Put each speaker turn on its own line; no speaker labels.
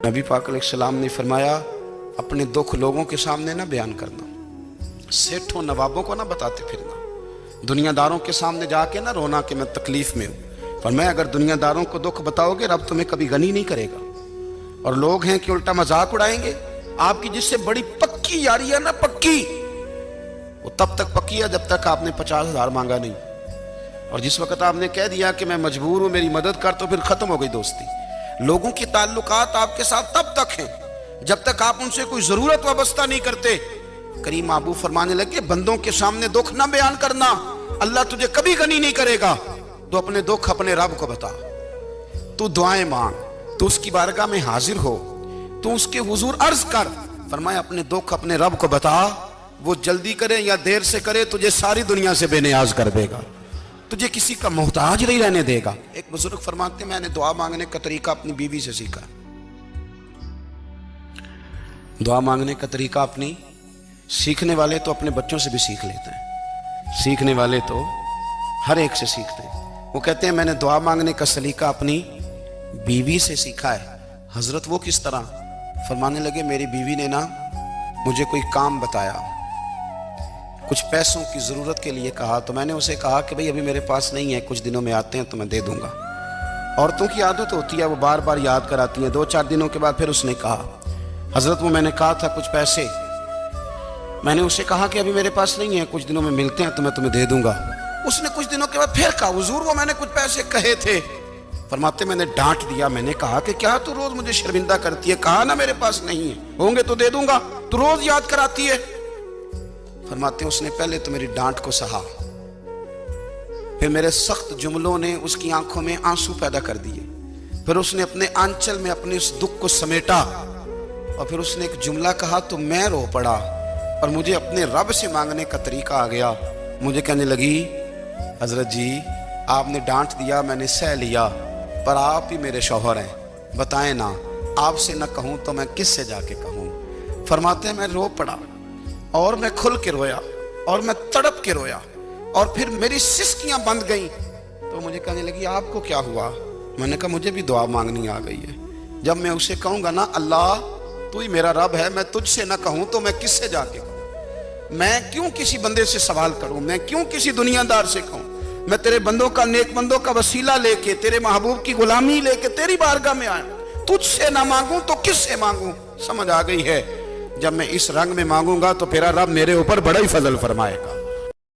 نبی پاک علیہ السلام نے فرمایا اپنے دکھ لوگوں کے سامنے نہ بیان کرنا، سیٹھوں نوابوں کو نہ بتاتے پھرنا، دنیا داروں کے سامنے جا کے نہ رونا کہ میں تکلیف میں ہوں۔ فرمایا اگر دنیا داروں کو دکھ بتاؤ گے رب تمہیں کبھی غنی نہیں کرے گا، اور لوگ ہیں کہ الٹا مذاق اڑائیں گے۔ آپ کی جس سے بڑی پکی یاری ہے نا، پکی، وہ تب تک پکی ہے جب تک آپ نے 50,000 مانگا نہیں، اور جس وقت آپ نے کہہ دیا کہ میں مجبور ہوں میری مدد کر، تو پھر ختم ہو گئی دوستی۔ لوگوں کی تعلقات آپ کے ساتھ تب تک ہیں جب تک آپ ان سے کوئی ضرورت وابستہ نہیں کرتے۔ کریم محبوب فرمانے لگے بندوں کے سامنے دکھ نہ بیان کرنا، اللہ تجھے کبھی غنی نہیں کرے گا۔ تو اپنے دکھ اپنے رب کو بتا، تو دعائیں مانگ، تو اس کی بارگاہ میں حاضر ہو، تو اس کے حضور عرض کر۔ فرمایا اپنے دکھ اپنے رب کو بتا، وہ جلدی کرے یا دیر سے کرے تجھے ساری دنیا سے بے نیاز کر دے گا، تجھے کسی کا محتاج نہیں رہنے دے گا۔ ایک بزرگ فرماتے ہیں میں نے دعا مانگنے کا طریقہ اپنی بیوی سے سیکھا۔ دعا مانگنے کا طریقہ اپنی، سیکھنے والے تو اپنے بچوں سے بھی سیکھ لیتے ہیں، سیکھنے والے تو ہر ایک سے سیکھتے ہیں۔ وہ کہتے ہیں میں نے دعا مانگنے کا سلیقہ اپنی بیوی سے سیکھا ہے۔ حضرت وہ کس طرح؟ فرمانے لگے میری بیوی نے نا مجھے کوئی کام بتایا، کچھ پیسوں کی ضرورت کے لیے کہا، تو میں نے اسے کہا کہ بھئی ابھی میرے پاس نہیں ہے، کچھ دنوں میں آتے ہیں تو میں دے دوں گا۔ عورتوں کی عادت ہوتی ہے وہ بار بار یاد کراتی ہیں، 2-4 دنوں کے بعد پھر اس نے کہا حضرت وہ میں نے کہا تھا کچھ پیسے، میں نے اسے کہا کہ ابھی میرے پاس نہیں ہے، کچھ دنوں میں ملتے ہیں تو میں تمہیں دے دوں گا۔ اس نے کچھ دنوں کے بعد پھر کہا حضور وہ میں نے کچھ پیسے کہے تھے۔ فرماتے میں نے ڈانٹ دیا، میں نے کہا کہ کیا تو روز مجھے شرمندہ کرتی ہے، کہا نا میرے پاس نہیں ہے، ہوں گے تو دے دوں گا، تو روز یاد کراتی ہے۔ فرماتے ہیں اس نے پہلے تو میری ڈانٹ کو سہا، پھر میرے سخت جملوں نے اس کی آنکھوں میں آنسو پیدا کر دیے، پھر اس نے اپنے آنچل میں اپنے اس دکھ کو سمیٹا، اور پھر اس نے ایک جملہ کہا تو میں رو پڑا، اور مجھے اپنے رب سے مانگنے کا طریقہ آ گیا۔ مجھے کہنے لگی حضرت جی آپ نے ڈانٹ دیا میں نے سہ لیا، پر آپ ہی میرے شوہر ہیں، بتائیں نا آپ سے نہ کہوں تو میں کس سے جا کے کہوں۔ فرماتے ہیں میں رو پڑا، اور میں کھل کے رویا، اور میں تڑپ کے رویا، اور پھر میری سسکیاں بند گئیں۔ تو مجھے کہنے لگی آپ کو کیا ہوا؟ میں نے کہا مجھے بھی دعا مانگنی آ گئی ہے، جب میں اسے کہوں گا نا اللہ تو ہی میرا رب ہے، میں تجھ سے نہ کہوں تو میں کس سے جا کے کہوں؟ میں کیوں کسی بندے سے سوال کروں؟ میں کیوں کسی دنیا دار سے کہوں؟ میں تیرے بندوں کا، نیک بندوں کا وسیلہ لے کے، تیرے محبوب کی غلامی لے کے تیری بارگاہ میں آیا، تجھ سے نہ مانگوں تو کس سے مانگوں؟ سمجھ آ گئی ہے جب میں اس رنگ میں مانگوں گا تو پھر رب میرے اوپر بڑا ہی فضل فرمائے گا۔